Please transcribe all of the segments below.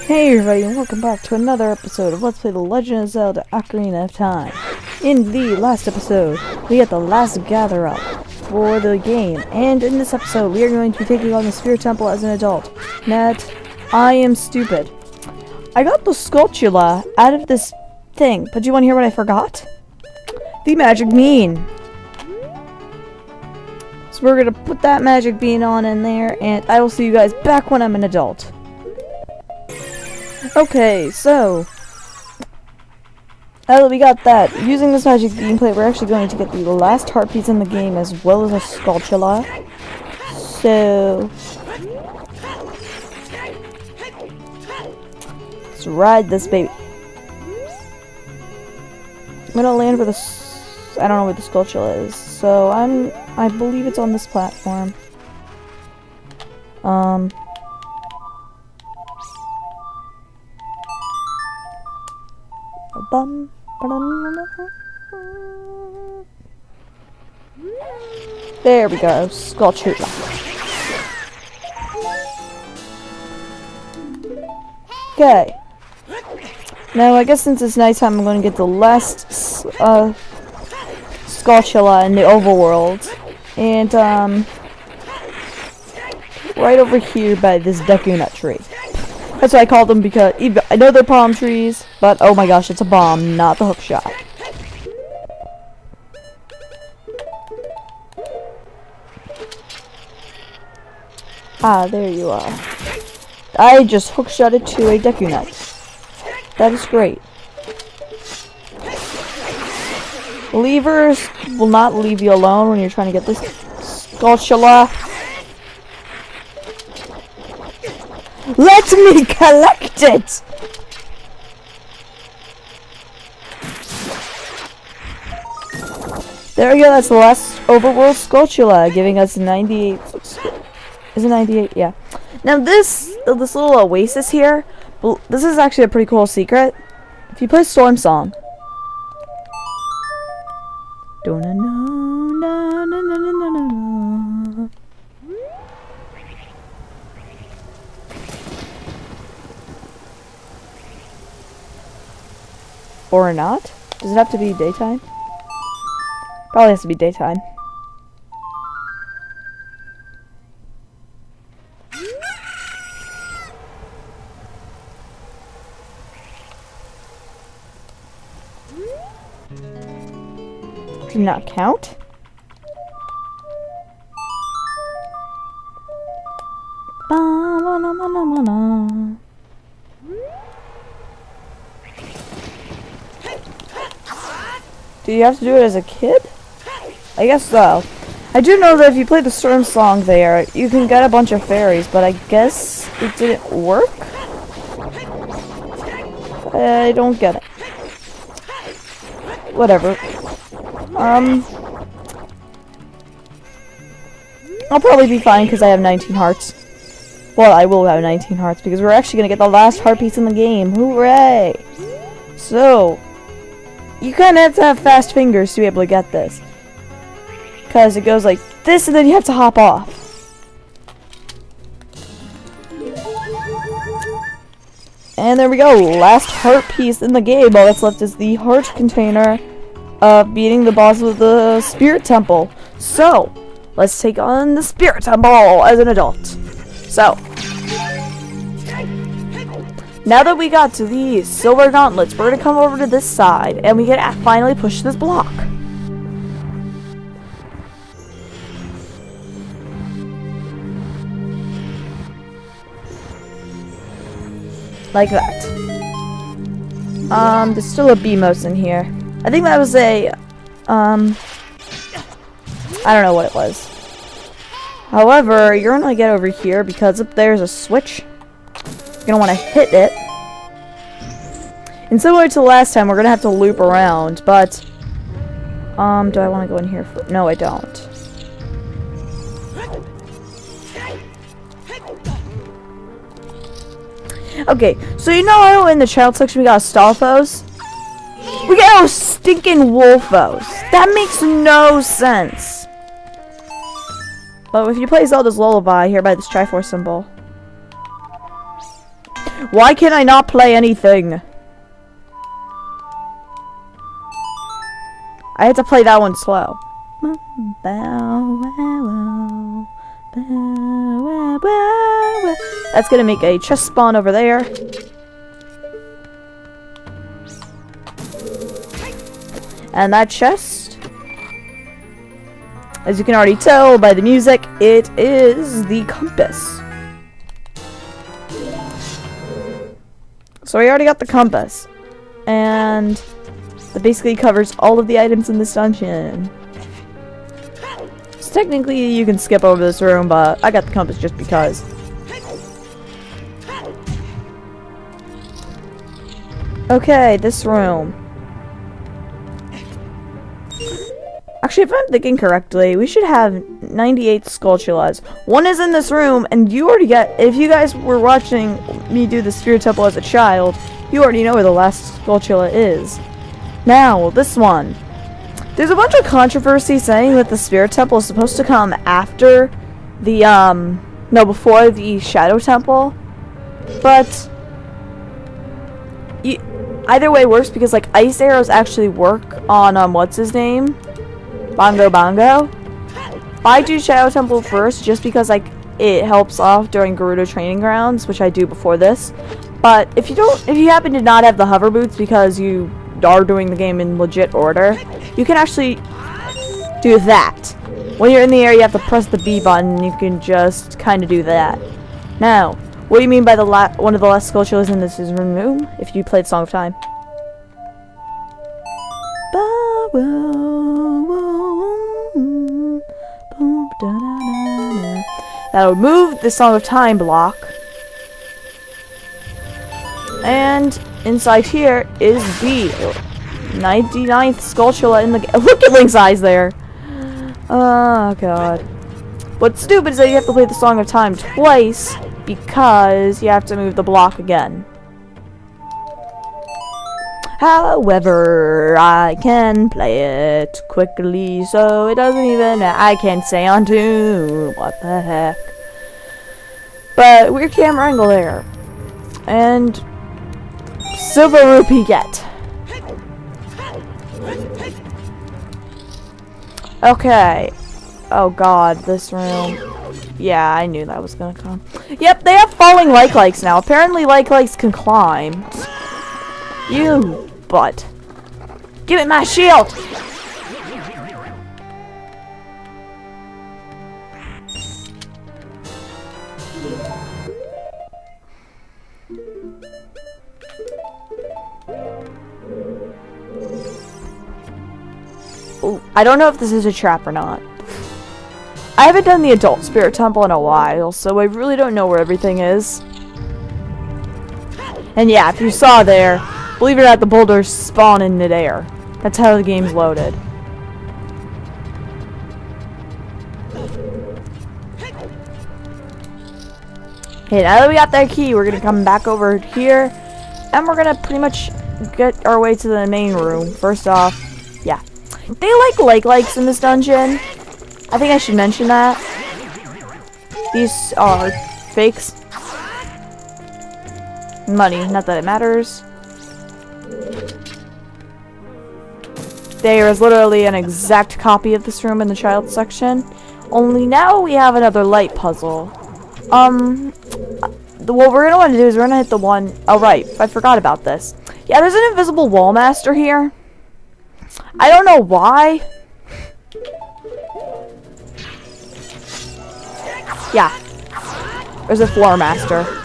Hey everybody, and welcome back to another episode of Let's Play The Legend of Zelda Ocarina of Time. In the last episode, we had the last gather up for the game, and in this episode, we are going to be taking on the Spirit Temple as an adult. Nat, I am stupid. I got the Skulltula out of this thing, but do you want to hear what I forgot? The magic bean. So we're gonna put that magic bean on in there, and I will see you guys back when I'm an adult. Okay, so now that we got that, using this magic bean plate, we're actually going to get the last heart piece in the game as well as a Skulltula. So let's ride this baby. I'm gonna land where I don't know where the Skulltula is, so I believe it's on this platform. There we go, Skulltula. Okay. Now I guess since it's nighttime, I'm going to get the last Skulltula in the overworld, and right over here by this Deku tree. That's what I call them, because I know they're palm trees, but oh my gosh, it's a bomb, not the hook shot. Ah, there you are. I just hook shotted to a Deku Nut. That is great. Levers will not leave you alone when you're trying to get this Skulltula. Let me collect it! There we go, that's the last overworld Skulltula, giving us 98. Is it 98? Yeah. Now this little oasis here, well, this is actually a pretty cool secret. If you play Storm Song. Or not? Does it have to be daytime? Probably has to be daytime. Do not count? Do you have to do it as a kid? I guess so. I do know that if you play the Storm Song there, you can get a bunch of fairies, but I guess it didn't work? I don't get it. Whatever. I'll probably be fine because I have 19 hearts. Well, I will have 19 hearts because we're actually going to get the last heart piece in the game. Hooray! So, you kind of have to have fast fingers to be able to get this. Because it goes like this and then you have to hop off. And there we go, last heart piece in the game. All that's left is the heart container of beating the boss of the Spirit Temple. So, let's take on the Spirit Temple as an adult. So, now that we got to these silver gauntlets, we're gonna come over to this side and we can finally push this block. Like that. There's still a BMOS in here. I think that was a, I don't know what it was. However, you're gonna get over here because up there's a switch. You're gonna want to hit it. And similar to the last time, we're gonna have to loop around, but, do I want to go in here for, no I don't. Okay, so you know how in the child section we got Stalfos? We got those stinking Wolfos. That makes no sense. But if you play Zelda's Lullaby here by this Triforce symbol. Why can I not play anything? I had to play that one slow. That's gonna make a chest spawn over there. And that chest, as you can already tell by the music, it is the compass. So we already got the compass. And that basically covers all of the items in this dungeon. So technically you can skip over this room, but I got the compass just because. Okay, this room. Actually, if I'm thinking correctly, we should have 98 Skulltulas. One is in this room, and you already get, if you guys were watching me do the Spirit Temple as a child, you already know where the last Skulltula is. Now, this one. There's a bunch of controversy saying that the Spirit Temple is supposed to come after the, no, before the Shadow Temple. But, either way works because, like, ice arrows actually work on, what's his name? Bongo Bongo. I do Shadow Temple first just because, like, it helps off during Gerudo Training Grounds, which I do before this. But if you happen to not have the hover boots because you are doing the game in legit order, you can actually do that. When you're in the air, you have to press the B button, and you can just kind of do that. Now, what do you mean by the one of the last Skulltulas in this room? If you played Song of Time. That'll move the Song of Time block. And inside here is the 99th Skulltula in the game. Look at Link's eyes there. Oh god. What's stupid is that you have to play the Song of Time twice because you have to move the block again. However, I can play it quickly, so it doesn't even matter. I can stay on tune. What the heck? But weird camera angle there. And Silver Rupee get. Okay. Oh god, this room. Yeah, I knew that was gonna come. Yep, they have falling like-likes now. Apparently like-likes can climb. You butt. Give it my shield! Ooh, I don't know if this is a trap or not. I haven't done the Adult Spirit Temple in a while, so I really don't know where everything is. And yeah, if you saw there, believe it or not, the boulders spawn in midair. That's how the game's loaded. Okay, now that we got that key, we're gonna come back over here, and we're gonna pretty much get our way to the main room. First off, yeah. They like-likes in this dungeon. I think I should mention that. These are fakes. Money, not that it matters. There is literally an exact copy of this room in the child section. Only now we have another light puzzle. What we're gonna want to do is we're gonna hit the one. Oh right, I forgot about this. Yeah, there's an invisible wall master here. I don't know why. Yeah. There's a floor master.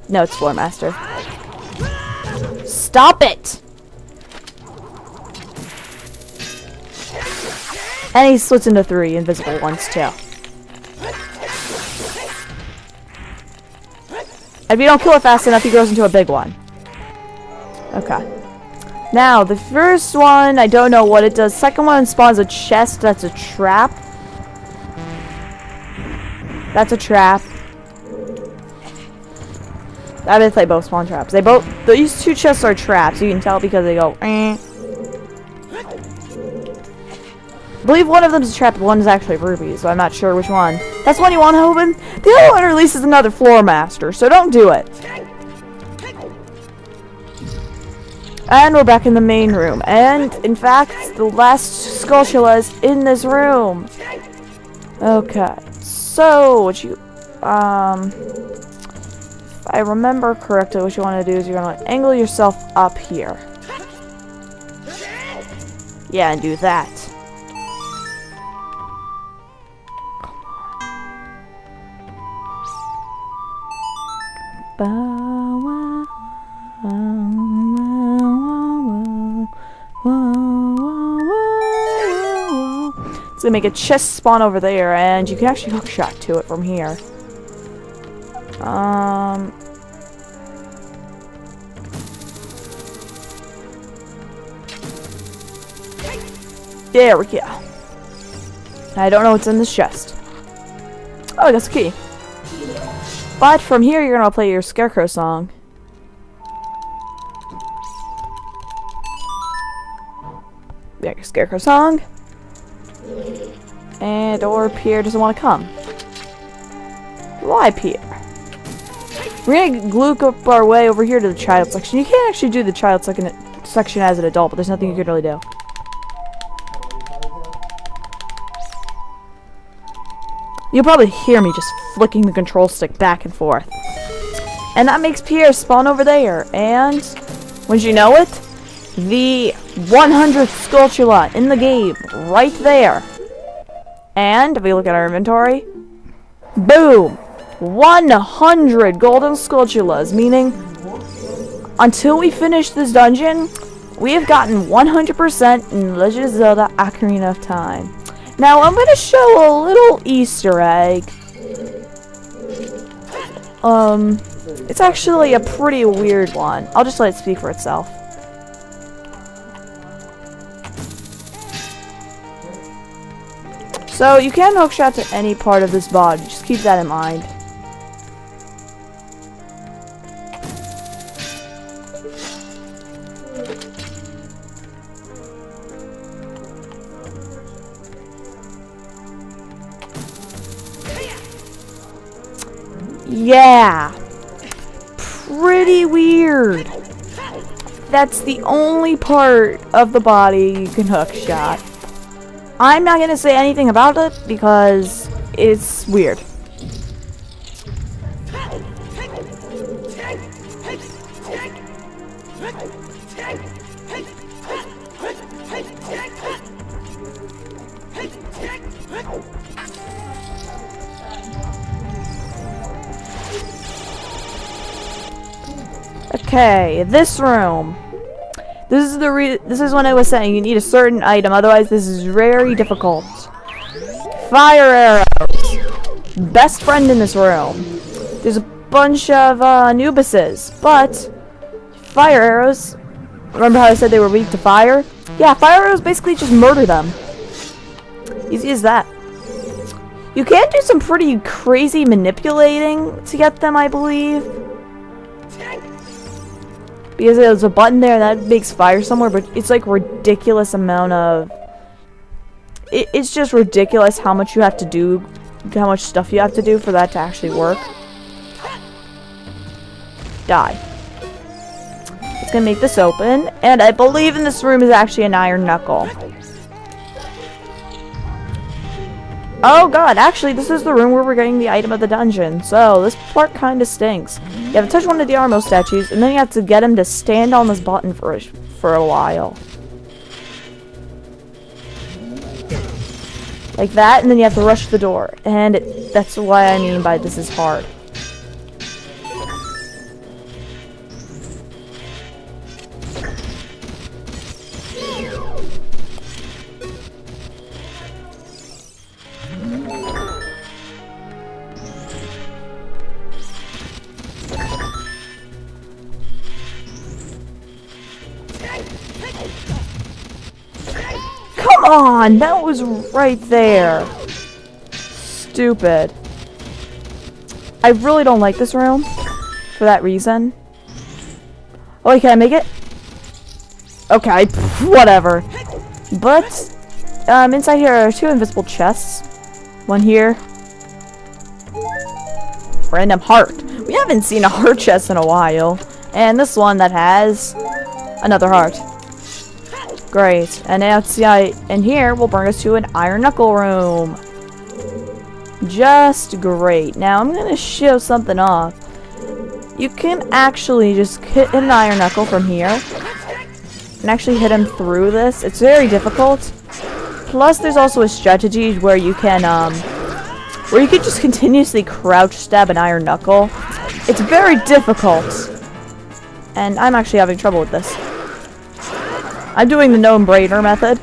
No, it's floor master. Stop it! And he splits into 3 invisible ones too. If you don't kill it fast enough, he grows into a big one. Okay. Now, the first one, I don't know what it does. Second one spawns a chest. That's a trap. That's a trap. I bet they both spawn traps. These two chests are traps. You can tell because they go, eh. I believe one of them is a trap, one is actually rubies, so I'm not sure which one. That's one you want to open? The other one releases another floor master, so don't do it. And we're back in the main room. And, in fact, the last Skulltula is in this room. Okay. So, what you... if I remember correctly, what you want to do is you're going to angle yourself up here. Yeah, and do that. It's gonna make a chest spawn over there, and you can actually hookshot to it from here. There we go. I don't know what's in this chest. Oh, I got the key. But from here, you're gonna play your Scarecrow song. Yeah, your Scarecrow song. And or Pierre doesn't want to come. Why, Pierre? We're gonna glue up our way over here to the child section. You can't actually do the child section as an adult, but there's nothing you can really do. You'll probably hear me just flicking the control stick back and forth. And that makes Pierre spawn over there. And, wouldn't you know it? The 100th Skulltula in the game, right there. And, if we look at our inventory, boom! 100 golden Skulltulas, meaning, until we finish this dungeon, we have gotten 100% in Legend of Zelda Ocarina of Time. Now, I'm going to show a little Easter egg. It's actually a pretty weird one. I'll just let it speak for itself. So, you can hookshot to any part of this body. Just keep that in mind. Yeah, pretty weird. That's the only part of the body you can hookshot. I'm not gonna say anything about it because it's weird. Okay, this room. This is when I was saying you need a certain item, otherwise this is very difficult. Fire arrows. Best friend in this room. There's a bunch of Anubises, but fire arrows. Remember how I said they were weak to fire? Yeah, fire arrows basically just murder them. Easy as that. You can do some pretty crazy manipulating to get them, I believe. Because there's a button there that makes fire somewhere, but it's like ridiculous amount of... It's just ridiculous how much you have to do, how much stuff you have to do for that to actually work. Die. It's gonna make this open, and I believe in this room is actually an iron knuckle. Oh god, actually this is the room where we're getting the item of the dungeon, so this part kinda stinks. You have to touch one of the Armo statues, and then you have to get him to stand on this button for a while. Like that, and then you have to rush the door, and that's what I mean by this is hard. Come on, that was right there. Stupid. I really don't like this room for that reason. Oh, wait, can I make it? Okay, whatever. But inside here are two invisible chests. One here. Random heart. We haven't seen a heart chest in a while. And this one that has Another heart. Great. And now it's and here will bring us to an iron knuckle room. Just great. Now I'm gonna show something off. You can actually just hit an iron knuckle from here and actually hit him through this. It's very difficult. Plus there's also a strategy where you can just continuously crouch stab an iron knuckle. It's very difficult. And I'm actually having trouble with this. I'm doing the no-brainer method.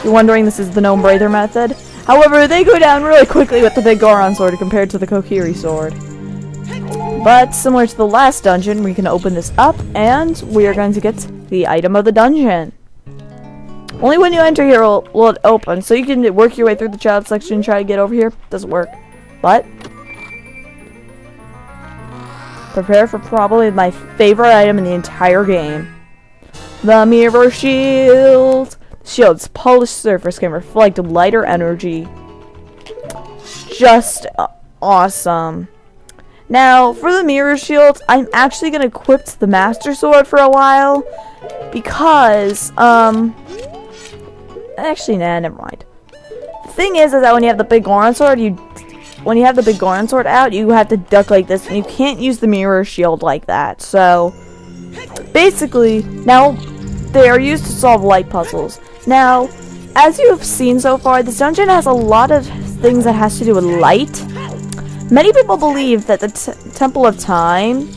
You're wondering this is the no-brainer method? However, they go down really quickly with the big Goron sword compared to the Kokiri sword. But similar to the last dungeon, we can open this up and we are going to get the item of the dungeon. Only when you enter here will it open, so you can work your way through the child section and try to get over here. Doesn't work. But prepare for probably my favorite item in the entire game. The mirror shield. Shield's polished surface can reflect lighter energy. Just awesome. Now, for the mirror shield, I'm actually going to equip the Master Sword for a while. Because, actually, nah, never mind. The thing is that when you have the big Goron sword, when you have the big Goron sword out, you have to duck like this, and you can't use the mirror shield like that. So, basically, now, they are used to solve light puzzles. Now, as you have seen so far, this dungeon has a lot of things that has to do with light. Many people believe that the Temple of Time,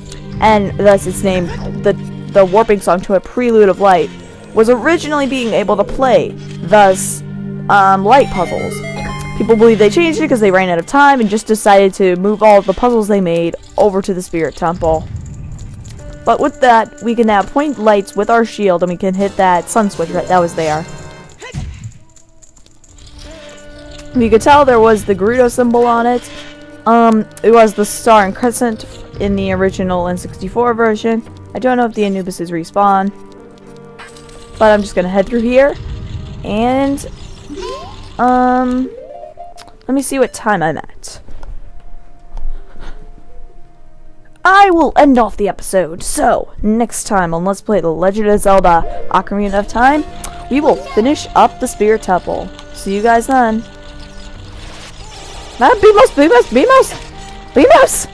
and thus its name, the warping song to a Prelude of Light, was originally being able to play, thus, light puzzles. People believe they changed it because they ran out of time and just decided to move all of the puzzles they made over to the Spirit Temple. But with that, we can now point lights with our shield and we can hit that sun switch that was there. You could tell there was the Gerudo symbol on it. It was the star and crescent in the original N64 version. I don't know if the Anubises respawn. But I'm just gonna head through here. And, let me see what time I'm at. I will end off the episode. So, next time on Let's Play The Legend of Zelda Ocarina of Time, we will finish up the Spirit Temple. See you guys then. Beamos! Beamos! Beamos! Beamos!